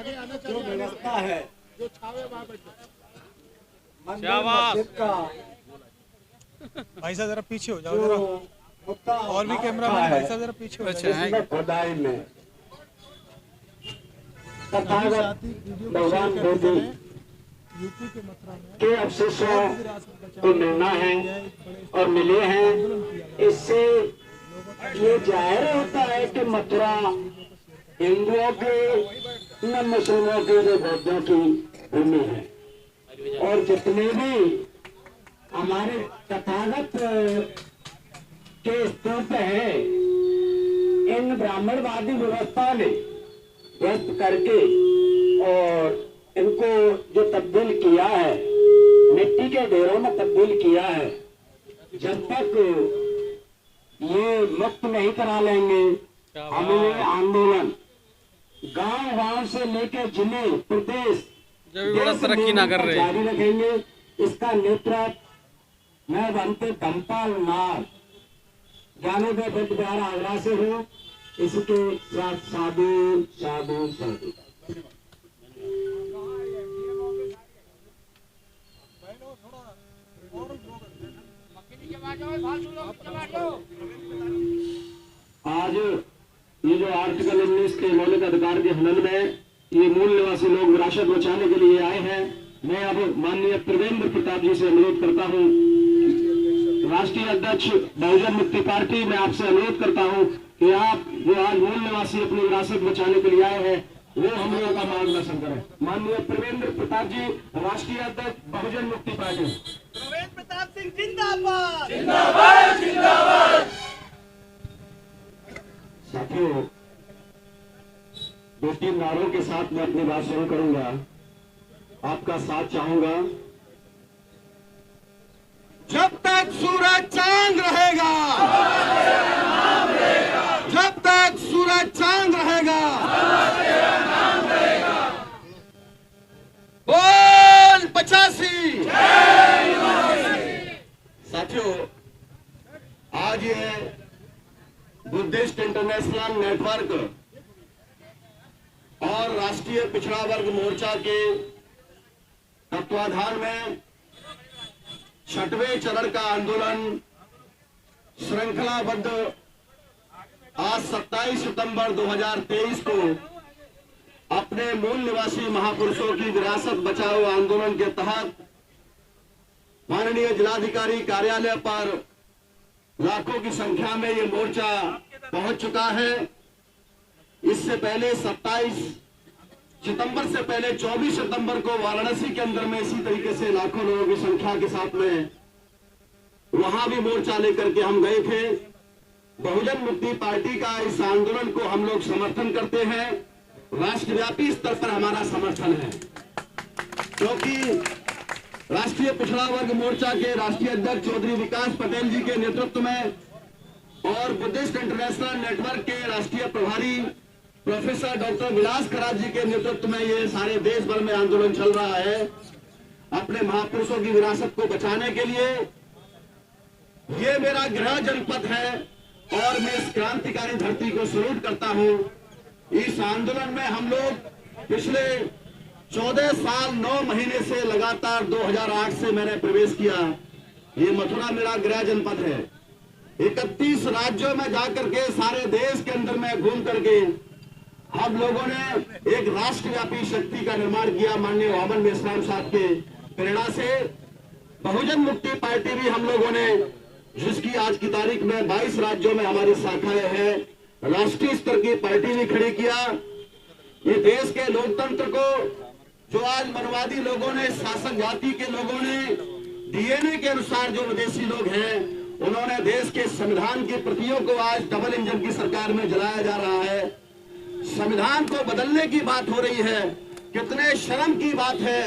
जो व्यवस्था है, जो छावे शाबाश। का भाई साहब जरा पीछे हो जाओ जरा, मुद्दा और भी कैमरा मैन भाई साहब जरा पीछे हो जाओ। इसमें खुदाई में तथागत भगवान बुद्ध यूपी के मथुरा में के अवशेषों को मिलना है और मिले हैं। इससे ये जाहिर होता है कि मथुरा हिंदुओं के न मुस्लिमों के जो बौद्धों की भूमि है। और जितने भी हमारे तथागत के स्तूप है, इन ब्राह्मणवादी व्यवस्था ने ध्वस्त करके और इनको जो तब्दील किया है, मिट्टी के ढेरों में तब्दील किया है। जब तक ये मुक्त नहीं करा लेंगे, हम ये आंदोलन गांव-गांव से लेकर जिले, प्रदेश, जब बड़ा तरक्की ना कर रहे जारी रखेंगे। इसका नेतृत्व मैं बनते धमपाल नाग ज्ञानोदय बुद्ध विहार आगरा से हूँ। इसके साथ साधु साधु साधु। आज ये जो आर्टिकल 19 के मौलिक अधिकार के हनन में ये मूल निवासी लोग विरासत बचाने के लिए आए हैं। मैं अब माननीय त्रिवेंद्र प्रताप जी से अनुरोध करता हूं, राष्ट्रीय अध्यक्ष बहुजन मुक्ति पार्टी, मैं आपसे अनुरोध करता हूं कि आप जो आज मूल निवासी अपनी विरासत बचाने के लिए आए हैं, वो हम लोगों का मार्गदर्शन करें। माननीय त्रिवेंद्र प्रताप जी, राष्ट्रीय अध्यक्ष बहुजन मुक्ति पार्टी। त्रिवेंद्र प्रताप सिंह जिंदाबाद। जिंदाबाद जिंदाबाद। साथियों, दो तीन नारों के साथ मैं अपनी बात शुरू करूंगा, आपका साथ चाहूंगा। जब तक सूरज चांद रहेगा, जब तक सूरज चांद रहेगा, बोल 85। साथियों, आज ये बुद्धिस्ट इंटरनेशनल नेटवर्क और राष्ट्रीय पिछड़ा वर्ग मोर्चा के तत्वाधान में 6वें चरण का आंदोलन श्रृंखलाबद्ध आज 27 सितंबर 2023 को अपने मूल निवासी महापुरुषों की विरासत बचाओ आंदोलन के तहत माननीय जिलाधिकारी कार्यालय पर लाखों की संख्या में ये मोर्चा पहुंच चुका है। इससे पहले 27 सितंबर से पहले 24 सितंबर को वाराणसी के अंदर में इसी तरीके से लाखों लोगों की संख्या के साथ में वहां भी मोर्चा लेकर के हम गए थे। बहुजन मुक्ति पार्टी का इस आंदोलन को हम लोग समर्थन करते हैं, राष्ट्रव्यापी स्तर पर हमारा समर्थन है, क्योंकि राष्ट्रीय पिछड़ा वर्ग मोर्चा के राष्ट्रीय अध्यक्ष चौधरी विकास पटेल जी के नेतृत्व में और बुद्धिस्ट इंटरनेशनल नेटवर्क के राष्ट्रीय प्रभारी प्रोफेसर डॉक्टर विलास खराज जी के नेतृत्व में ये सारे देश भर में आंदोलन चल रहा है अपने महापुरुषों की विरासत को बचाने के लिए। ये मेरा गृह जनपद है और मैं इस क्रांतिकारी धरती को सल्यूट करता हूं। इस आंदोलन में हम लोग पिछले 14 साल 9 महीने से लगातार 2008 से मैंने प्रवेश किया। ये मथुरा मेरा गृह जनपद है। 31 राज्यों में जाकर के सारे देश के अंदर में घूम करके हम लोगों ने एक राष्ट्रव्यापी शक्ति का निर्माण किया। माननीय वामन मेश्राम साहब के प्रेरणा से बहुजन मुक्ति पार्टी भी हम लोगों ने, जिसकी आज की तारीख में 22 राज्यों में हमारी शाखाएं हैं, राष्ट्रीय स्तर की पार्टी भी खड़ी किया। ये देश के लोकतंत्र को जो आज मनवादी लोगों ने, शासक जाति के लोगों ने, डीएनए के अनुसार जो विदेशी लोग हैं, उन्होंने देश के संविधान की प्रतियों को आज डबल इंजन की सरकार में जलाया जा रहा है। संविधान को बदलने की बात हो रही है। कितने शर्म की बात है,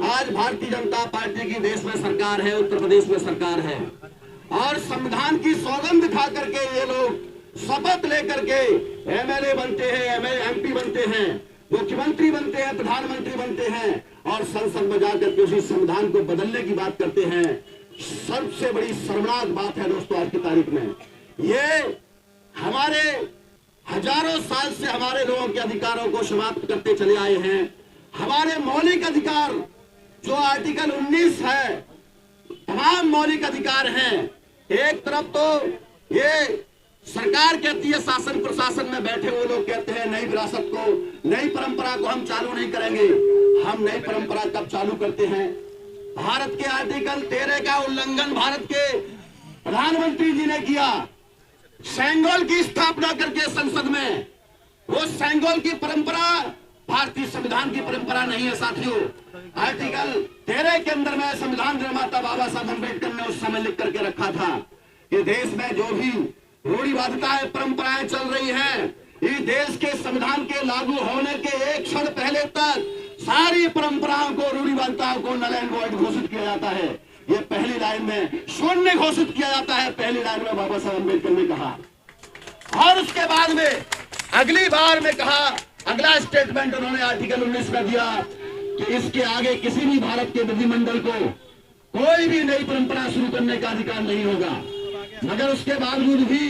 आज भारतीय जनता पार्टी की देश में सरकार है, उत्तर प्रदेश में सरकार है, और संविधान की सौगंध खा करके ये लोग शपथ लेकर के एमएलए बनते हैं, एमपी बनते हैं, मुख्यमंत्री बनते हैं, प्रधानमंत्री बनते हैं और संसद में जाकर के उसी संविधान को बदलने की बात करते हैं। सबसे बड़ी शर्मनाक बात है दोस्तों आज की तारीख में। ये हमारे हजारों साल से हमारे लोगों के अधिकारों को समाप्त करते चले आए हैं। हमारे मौलिक अधिकार जो आर्टिकल 19 है, तमाम मौलिक अधिकार हैं। एक तरफ तो ये सरकार कहती है, शासन प्रशासन में बैठे हुए लोग कहते हैं नई विरासत को, नई परंपरा को हम चालू नहीं करेंगे। हम नई परंपरा कब चालू करते हैं? भारत के आर्टिकल 13 का उल्लंघन भारत के प्रधानमंत्री जी ने किया। सेंगोल की स्थापना करके संसद में, वो सेंगोल की परंपरा भारतीय संविधान की परंपरा नहीं है साथियों। आर्टिकल 13 के अंदर में संविधान निर्माता बाबा साहब अम्बेडकर ने उस समय लिख करके रखा था कि देश में जो भी रूढ़िवादिताएं परंपराएं चल रही हैं, इस देश के संविधान के लागू होने के एक क्षण पहले तक सारी परंपराओं को, रूढ़िवादिताओं को नल एंड वॉइड घोषित किया जाता है। ये पहली लाइन में शून्य घोषित किया जाता है, पहली लाइन में बाबा साहब अम्बेडकर ने कहा। और उसके बाद में अगली बार में कहा, अगला स्टेटमेंट उन्होंने आर्टिकल 19 में दिया कि इसके आगे किसी भी भारत के विधिमंडल को कोई भी नई परंपरा शुरू करने का अधिकार नहीं होगा। मगर उसके बावजूद भी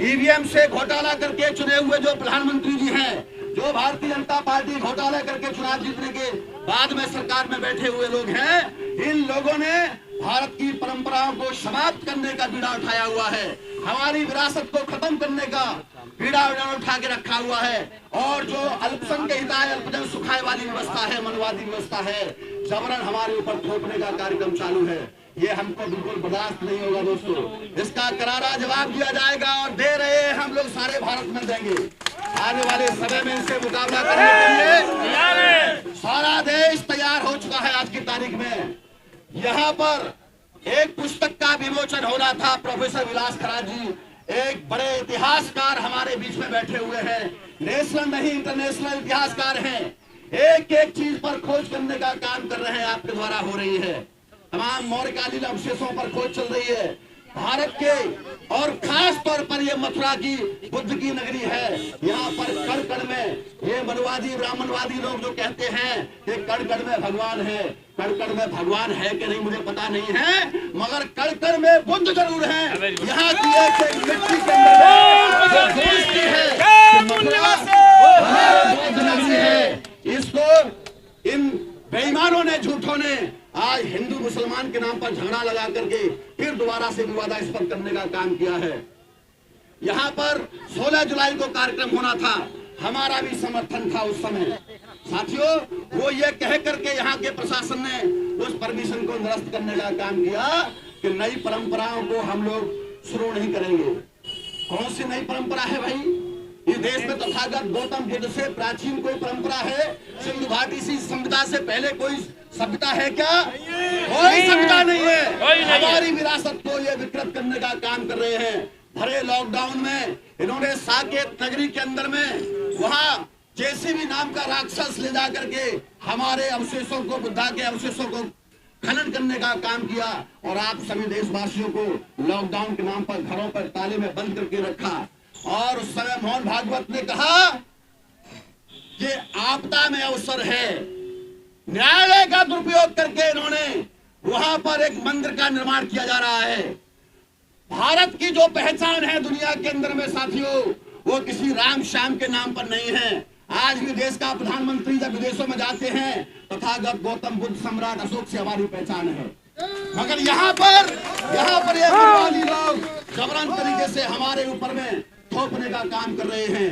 ईवीएम से घोटाला करके चुने हुए जो प्रधानमंत्री जी हैं, जो भारतीय जनता पार्टी घोटाला करके चुनाव जीतने के बाद में सरकार में बैठे हुए लोग हैं, इन लोगों ने भारत की परंपराओं को समाप्त करने का बीड़ा उठाया हुआ है। हमारी विरासत को खत्म करने का बीड़ा उठा के रखा हुआ है। और जो अल्पसंख्यक हिताय अल्पजन सुखाय वाली व्यवस्था है, मनवादी व्यवस्था है, जबरन हमारे ऊपर थोपने का कार्यक्रम चालू है। ये हमको बिल्कुल बर्दाश्त नहीं होगा दोस्तों। इसका करारा जवाब दिया जाएगा और दे रहे हैं हम लोग, सारे भारत में देंगे। आने वाले समय में इनसे मुकाबला करने के लिए सारा देश तैयार हो चुका है। आज की तारीख में यहाँ पर एक पुस्तक का विमोचन होना था। प्रोफेसर विलास खराज जी एक बड़े इतिहासकार हमारे बीच में बैठे हुए हैं, नेशनल नहीं इंटरनेशनल इतिहासकार हैं। एक एक चीज पर खोज करने का काम कर रहे हैं, आपके द्वारा हो रही है। तमाम मौर्यकालीन अवशेषों पर खोज चल रही है भारत के, और खास तौर पर ये मथुरा की बुद्ध की नगरी है। यहाँ पर कण कण में ये मनवादी ब्राह्मणवादी लोग जो कहते हैं कि कण कण में भगवान है, कण कण में भगवान है कि नहीं मुझे पता नहीं है, मगर कण कण में बुद्ध जरूर है। यहाँ की एक मिट्टी के अंदर है मथुरा बुद्ध नगरी है। इसको इन बेईमानों ने, झूठों ने आज हिंदू मुसलमान के नाम पर झगड़ा लगा करके फिर दोबारा से विवादास्पद करने का काम किया है। यहाँ पर 16 जुलाई को कार्यक्रम होना था, हमारा भी समर्थन था उस समय साथियों। वो ये कह करके यहाँ के प्रशासन ने उस परमिशन को निरस्त करने का काम किया कि नई परंपराओं को हम लोग शुरू नहीं करेंगे। कौन सी नई परंपरा है भाई? इस देश में तथागत गौतम बुद्ध से प्राचीन कोई परंपरा है? सिंधु घाटी सी सभ्यता से पहले कोई सभ्यता है क्या? कोई सभ्यता नहीं है। हमारी विरासत को ये विकृत करने का काम कर रहे हैं। भरे लॉकडाउन में इन्होंने साकेत नगरी के अंदर में वहां जेसीबी नाम का राक्षस ले जा करके हमारे अवशेषों को, बुद्धा के अवशेषों को खनन करने का काम किया। और आप सभी देशवासियों को लॉकडाउन के नाम पर घरों पर ताले में बंद करके रखा। और उस समय मोहन भागवत ने कहा कि आपदा में अवसर है। न्यायालय का दुरुपयोग करके इन्होंने वहां पर एक मंदिर का निर्माण किया जा रहा है। भारत की जो पहचान है दुनिया के अंदर में साथियों, वो किसी राम श्याम के नाम पर नहीं है। आज भी देश का प्रधानमंत्री जब विदेशों में जाते हैं, तथागत गौतम बुद्ध सम्राट अशोक से हमारी पहचान है। मगर यहाँ पर ये मनवादी लोग जबरन तरीके से हमारे ऊपर में थोपने का काम कर रहे हैं।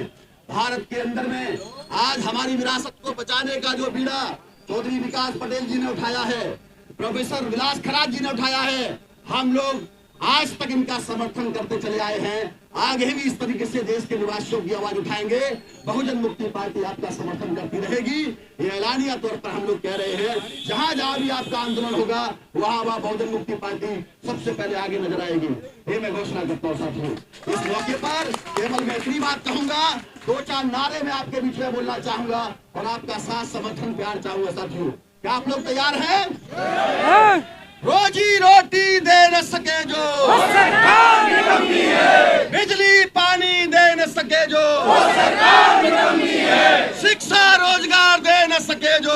भारत के अंदर में आज हमारी विरासत को बचाने का जो बीड़ा चौधरी विकास पटेल जी ने उठाया है, प्रोफेसर विलास खराज जी ने उठाया है, हम लोग आज तक इनका समर्थन करते चले आए हैं। आगे भी इस तरीके से देश के निवासियों की आवाज उठाएंगे। बहुजन मुक्ति पार्टी आपका समर्थन करती रहेगी। ये ऐलानिया तौर पर हम लोग कह रहे हैं, जहां जहां भी आपका आंदोलन होगा वहां बहुजन मुक्ति पार्टी सबसे पहले आगे नजर आएगी। ये मैं घोषणा करता हूँ साथियों। इस मौके पर केवल मैं इतनी बात कहूंगा, 2-4 नारे में आपके बीच में बोलना चाहूंगा और आपका साथ समर्थन प्यार चाहूंगा साथियों। क्या आप लोग तैयार हैं? रोजी रोटी दे न सके जो सरकार निकम्मी है। बिजली पानी दे न सके जो सरकार निकम्मी है। शिक्षा रोजगार दे न सके जो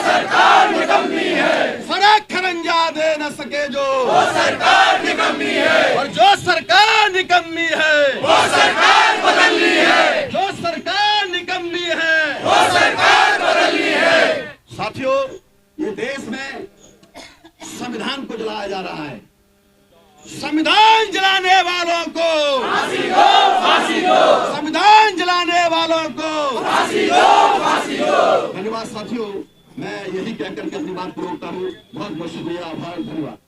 सरकार निकम्मी है। सड़क खरंजा दे न सके जो सरकार निकम्मी है। और जो सरकार निकम्मी है वो सरकार बदलनी है। साथियों, ये देश में संविधान को जलाया जा रहा है। संविधान जलाने वालों को फांसी दो, फांसी दो, संविधान जलाने वालों को फांसी दो, फांसी दो। धन्यवाद साथियों, मैं यही कहकर के अपनी बात को रोकता हूँ। बहुत बहुत शुक्रिया, आभार, धन्यवाद।